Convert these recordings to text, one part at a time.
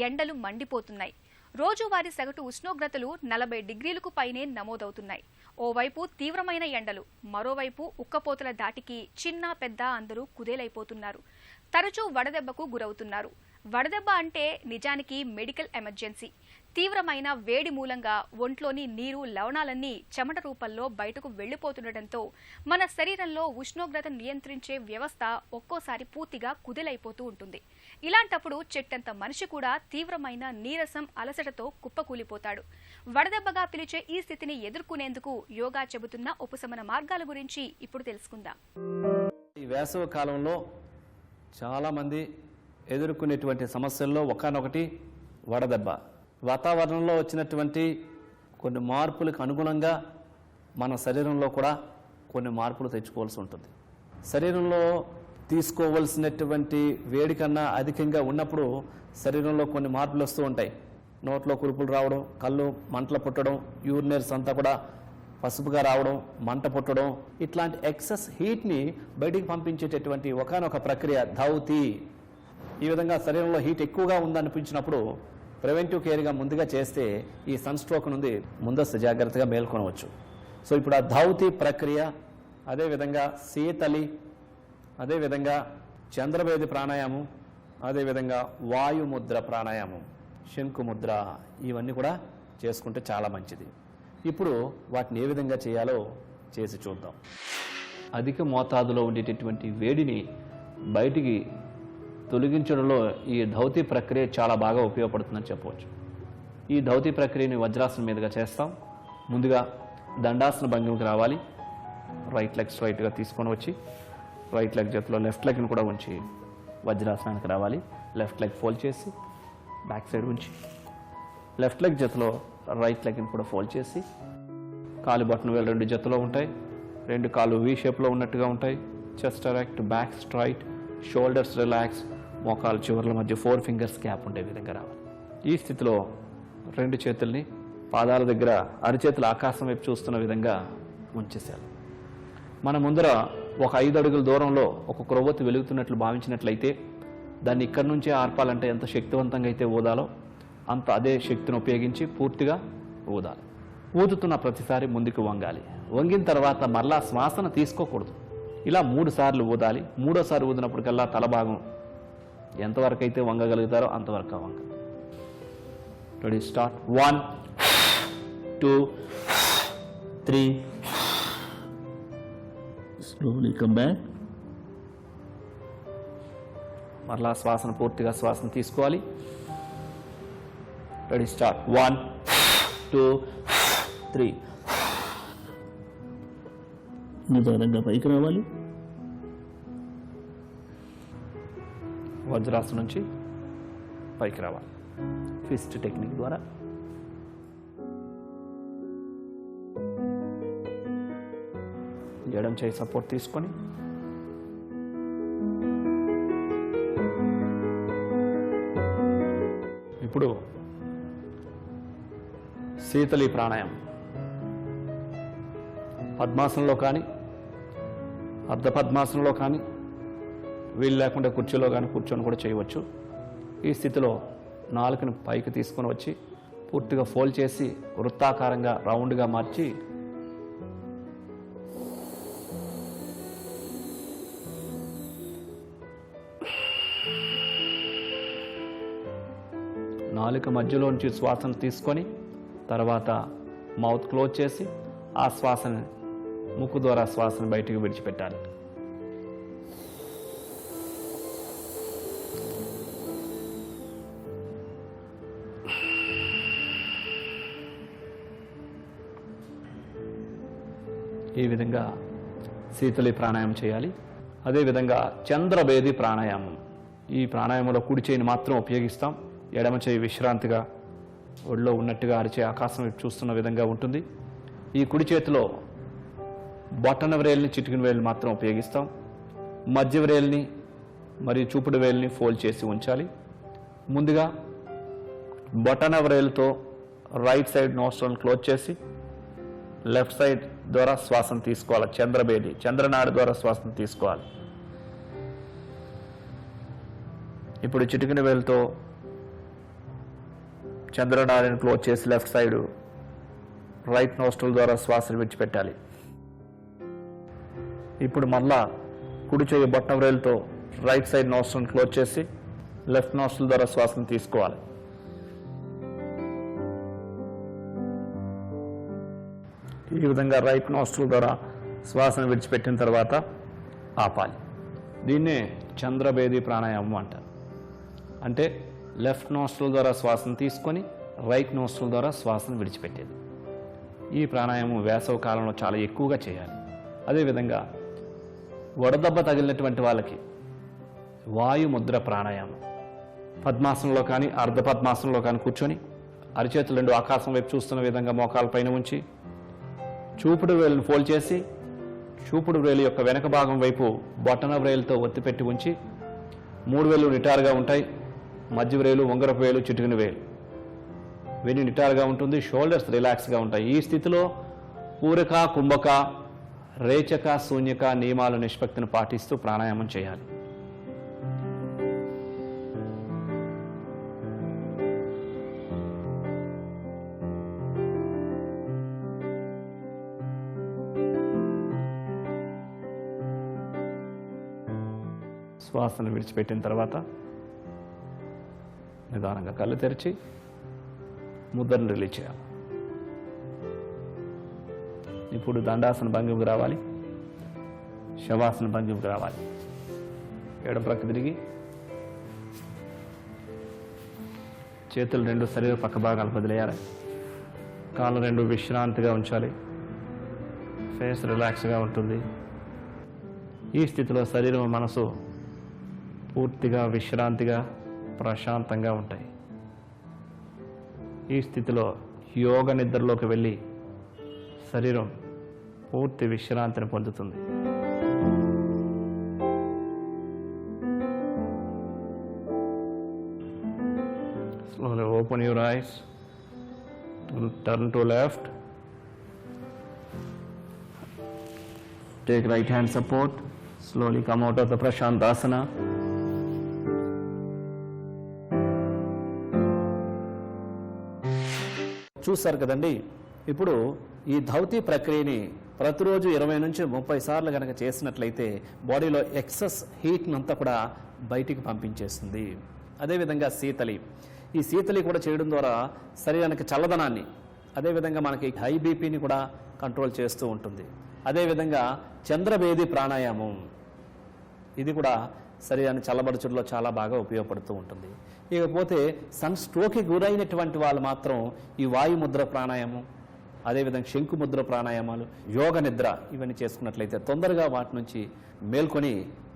ఎండలు మండిపోతున్నాయి. రోజువారీ సగటు ఉష్ణోగ్రతలు 40 డిగ్రీలకు పైనే నమోదవుతున్నాయి. ఓవైపు తీవ్రమైన ఎండలు, మరోవైపు ఉక్కపోతల దాటికి చిన్న పెద్ద అందరూ కుదేలైపోతున్నారు. తరచూ వడదెబ్బకు గురవుతున్నారు. వడదెబ్బ అంటే నిజానికి మెడికల్ ఎమర్జెన్సీ. తీవ్రమైన వేడి మూలంగా ఒంట్లోని నీరు, లవణాలన్నీ చెమట రూపంలో బయటకు వెళ్లిపోతుండటంతో మన శరీరంలో ఉష్ణోగ్రత నియంత్రించే వ్యవస్థ ఒక్కోసారి పూర్తిగా కుదేలైపోతూ ఉంటుంది. ఇలాంటప్పుడు చెట్టంత మనిషి కూడా తీవ్రమైన నీరసం, అలసటతో కుప్పకూలిపోతాడు. వడదెబ్బగా పిలిచే ఈ స్థితిని ఎదుర్కొనేందుకు యోగా చెబుతున్న ఉపశమన మార్గాల గురించి ఇప్పుడు తెలుసుకుందాం. ఈ వేసవి కాలంలో చాలామంది ఎదుర్కొనేటువంటి సమస్యల్లో ఒకనొకటి వడదెబ్బ. వాతావరణంలో వచ్చినటువంటి కొన్ని మార్పులకు అనుగుణంగా మన శరీరంలో కూడా కొన్ని మార్పులు తెచ్చుకోవాల్సి ఉంటుంది. శరీరంలో తీసుకోవలసినటువంటి వేడి కన్నా అధికంగా ఉన్నప్పుడు శరీరంలో కొన్ని మార్పులు వస్తూ ఉంటాయి. నోట్లో కురుపులు రావడం, కళ్ళు మంటలు పుట్టడం, యూరినరీస్ అంతా కూడా పసుపుగా రావడం, మంట పుట్టడం, ఇట్లాంటి ఎక్సెస్ హీట్ని బయటికి పంపించేటటువంటి ఒకనొక ప్రక్రియ ధౌతి. ఈ విధంగా శరీరంలో హీట్ ఎక్కువగా ఉందనిపించినప్పుడు ప్రివెంటివ్ కేర్గా ముందుగా చేస్తే ఈ సన్ స్ట్రోక్ నుండి ముందస్తు జాగ్రత్తగా మేల్కొనవచ్చు. సో ఇప్పుడు ఆ ధౌతి ప్రక్రియ, అదేవిధంగా శీతలి, అదేవిధంగా చంద్రభేది ప్రాణాయామం, అదేవిధంగా వాయుముద్ర ప్రాణాయామం, శంకుముద్ర, ఇవన్నీ కూడా చేసుకుంటే చాలా మంచిది. ఇప్పుడు వాటిని ఏ విధంగా చేయాలో చేసి చూద్దాం. అధిక మోతాదులో ఉండేటటువంటి వేడిని బయటికి తొలగించడంలో ఈ ధౌతి ప్రక్రియ చాలా బాగా ఉపయోగపడుతుందని చెప్పవచ్చు. ఈ ధౌతి ప్రక్రియని వజ్రాసనం మీదుగా చేస్తాం. ముందుగా దండాసన భంగిమకి రావాలి. రైట్ లెగ్ స్ట్రైట్గా తీసుకొని వచ్చి రైట్ లెగ్ జతలో లెఫ్ట్ లెగ్ని కూడా ఉంచి వజ్రాసనానికి రావాలి. లెఫ్ట్ లెగ్ ఫోల్డ్ చేసి బ్యాక్ సైడ్ ఉంచి లెఫ్ట్ లెగ్ జతలో రైట్ లెగ్ని కూడా ఫోల్డ్ చేసి కాలు బటన్ వేలు 2 జతలో ఉంటాయి. 2 కాళ్ళు వీ షేప్లో ఉన్నట్టుగా ఉంటాయి. Chest erect, back straight, shoulders relax, మోకాలు చివర్ల మధ్య 4 ఫింగర్స్ గ్యాప్ ఉండే విధంగా రావాలి. ఈ స్థితిలో 2 చేతుల్ని పాదాల దగ్గర అరిచేతులు ఆకాశం వైపు చూస్తున్న విధంగా ఉంచేసారు. మన ముందర ఒక 5 అడుగుల దూరంలో ఒక క్రొవ్వొత్తి వెలుగుతున్నట్లు భావించినట్లయితే దాన్ని ఇక్కడి నుంచే ఆర్పాలంటే ఎంత శక్తివంతంగా అయితే ఊదాలో అంత అదే శక్తిని ఉపయోగించి పూర్తిగా ఊదాలి. ఊదుతున్న ప్రతిసారి ముందుకు వంగాలి. వంగిన తర్వాత మరలా శ్వాసను తీసుకోకూడదు. ఇలా 3 సార్లు ఊదాలి. 3వసారి ఊదినప్పటికల్లా తల భాగం ఎంతవరకు అయితే వంగగలుగుతారో అంతవరకు వంగ. Ready, start. 1 2 3. Slowly come back. మరలా శ్వాసను పూర్తిగా శ్వాసను తీసుకోవాలి. Ready, start. 1 2 3. నిదానంగా పైకి రావాలి. వజ్రాసనం నుంచి పైకి రావాలి. ఫిస్ట్ టెక్నిక్ ద్వారా ఎడమ చేయి సపోర్ట్ తీసుకొని ఇప్పుడు శీతలి ప్రాణాయామం పద్మాసనంలో కానీ అర్ధ పద్మాసనంలో కానీ వీలు లేకుండా కుర్చీలో కానీ కూర్చొని కూడా చేయవచ్చు. ఈ స్థితిలో నాలుకను పైకి తీసుకొని వచ్చి పూర్తిగా ఫోల్డ్ చేసి వృత్తాకారంగా రౌండ్గా మార్చి నాలుక మధ్యలోంచి శ్వాసను తీసుకొని తర్వాత మౌత్ క్లోజ్ చేసి ఆ శ్వాసని ముక్కు ద్వారా శ్వాసను బయటికి విడిచిపెట్టాలి. ఈ విధంగా శీతలి ప్రాణాయామం చేయాలి. అదేవిధంగా చంద్రభేది ప్రాణాయామం. ఈ ప్రాణాయామంలో కుడి చేయిని మాత్రం ఉపయోగిస్తాం. ఎడమ చేయి విశ్రాంతిగా ఒళ్ళో ఉన్నట్టుగా అరిచే ఆకాశం వైపు చూస్తున్న విధంగా ఉంటుంది. ఈ కుడి చేతిలో బొటన వ్రేల్ని చిటికిన వేలుని మాత్రం ఉపయోగిస్తాం. మధ్య వ్రేల్ని మరియు చూపుడు వేలుని ఫోల్డ్ చేసి ఉంచాలి. ముందుగా బొటన వ్రేలుతో రైట్ సైడ్ నోస్ట్రల్ని క్లోజ్ చేసి లెఫ్ట్ సైడ్ ద్వారా శ్వాసను తీసుకోవాలి. చంద్రభేది, చంద్రనాడి ద్వారా శ్వాసను తీసుకోవాలి. ఇప్పుడు చిటికిన వేలుతో చంద్రనాడిని క్లోజ్ చేసి లెఫ్ట్ సైడ్ రైట్ నోస్ట్రల్ ద్వారా శ్వాసను విడిచిపెట్టాలి. ఇప్పుడు మళ్ళా కుడి చేయి బొట్టన వ్రేలుతో రైట్ సైడ్ నోస్ట్రల్ క్లోజ్ చేసి లెఫ్ట్ నోస్ట్రల్ ద్వారా శ్వాసను తీసుకోవాలి. ఈ విధంగా రైట్ నోస్ట్రల్ ద్వారా శ్వాసను విడిచిపెట్టిన తర్వాత ఆపాలి. దీన్నే చంద్రభేది ప్రాణాయామం అంటారు. అంటే లెఫ్ట్ నోస్ట్రల్ ద్వారా శ్వాసను తీసుకొని రైట్ నోస్ట్రల్ ద్వారా శ్వాసను విడిచిపెట్టేది. ఈ ప్రాణాయామం వేసవి కాలంలో చాలా ఎక్కువగా చేయాలి. అదేవిధంగా వడదెబ్బ తగిలినటువంటి వాళ్ళకి వాయుముద్ర ప్రాణాయామం పద్మాసనంలో కానీ అర్ధ పద్మాసనంలో కానీ కూర్చొని అరిచేతులు రెండు ఆకాశం వైపు చూస్తున్న విధంగా మోకాల పైన ఉంచి చూపుడు వేలును ఫోల్డ్ చేసి చూపుడు వేలు యొక్క వెనక భాగం వైపు బొటన వ్రేలుతో ఒత్తిపెట్టి ఉంచి 3 వేలు నిటారుగా ఉంటాయి. మధ్య వ్రేలు, ఉంగరపు వేలు, చిటికిన వేలు వెన్ను నిటారుగా ఉంటుంది. షోల్డర్స్ రిలాక్స్గా ఉంటాయి. ఈ స్థితిలో పూరక, కుంభక, రేచక, శూన్యక నియమాల నిష్పత్తిని పాటిస్తూ ప్రాణాయామం చేయాలి. శ్వాసను విడిచిపెట్టిన తర్వాత నిదానంగా కళ్ళు తెరిచి ముద్రను రిలీజ్ చేయాలి. ఇప్పుడు దండాసన భంగిమకు రావాలి. శవాసన భంగిమకు రావాలి. ఎడమ ప్రక్క తిరిగి చేతులు రెండు శరీర పక్క భాగాలు వదిలేయాలి. కాళ్ళు రెండు విశ్రాంతిగా ఉంచాలి. ఫేస్ రిలాక్స్గా ఉంటుంది. ఈ స్థితిలో శరీరం, మనసు పూర్తిగా విశ్రాంతిగా ప్రశాంతంగా ఉంటాయి. ఈ స్థితిలో యోగ నిద్రలోకి వెళ్ళి శరీరం పూర్తి విశ్రాంతిని పొందుతుంది. Slowly open your eyes, turn to left, take right hand support, slowly come out of the Prashantasana. చూశారు కదండి. ఇప్పుడు ఈ ధౌతి ప్రక్రియని ప్రతిరోజు 20 నుంచి 30 సార్లు కనుక చేసినట్లయితే బాడీలో ఎక్సెస్ హీట్ని అంతా కూడా బయటికి పంపించేస్తుంది. అదేవిధంగా శీతలి, ఈ శీతలి కూడా చేయడం ద్వారా శరీరానికి చల్లదనాన్ని, అదేవిధంగా మనకి హై బీపీని కూడా కంట్రోల్ చేస్తూ ఉంటుంది. అదేవిధంగా చంద్రభేది ప్రాణాయామం, ఇది కూడా శరీరాన్ని చల్లబరచడంలో చాలా బాగా ఉపయోగపడుతూ ఉంటుంది. ఇకపోతే సన్ స్ట్రోక్కి గురైనటువంటి వాళ్ళు మాత్రం ఈ వాయుముద్ర ప్రాణాయామం, అదేవిధంగా శంకుముద్ర ప్రాణాయామాలు, యోగ నిద్ర ఇవన్నీ చేసుకున్నట్లయితే తొందరగా వాటి నుంచి మేల్కొని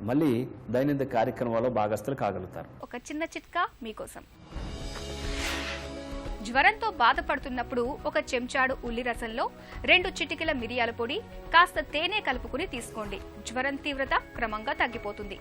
మళ్ళీ దైనందిన కార్యక్రమాల్లో భాగస్తులు కాగలుగుతారు. ఒక చిన్న చిట్కా మీకోసం. జ్వరంతో బాధపడుతున్నప్పుడు ఒక చెంచాడు ఉల్లి రసంలో 2 చిటికెల మిరియాల పొడి, కాస్త తేనె కలుపుకుని తీసుకోండి. జ్వరం తీవ్రత క్రమంగా తగ్గిపోతుంది.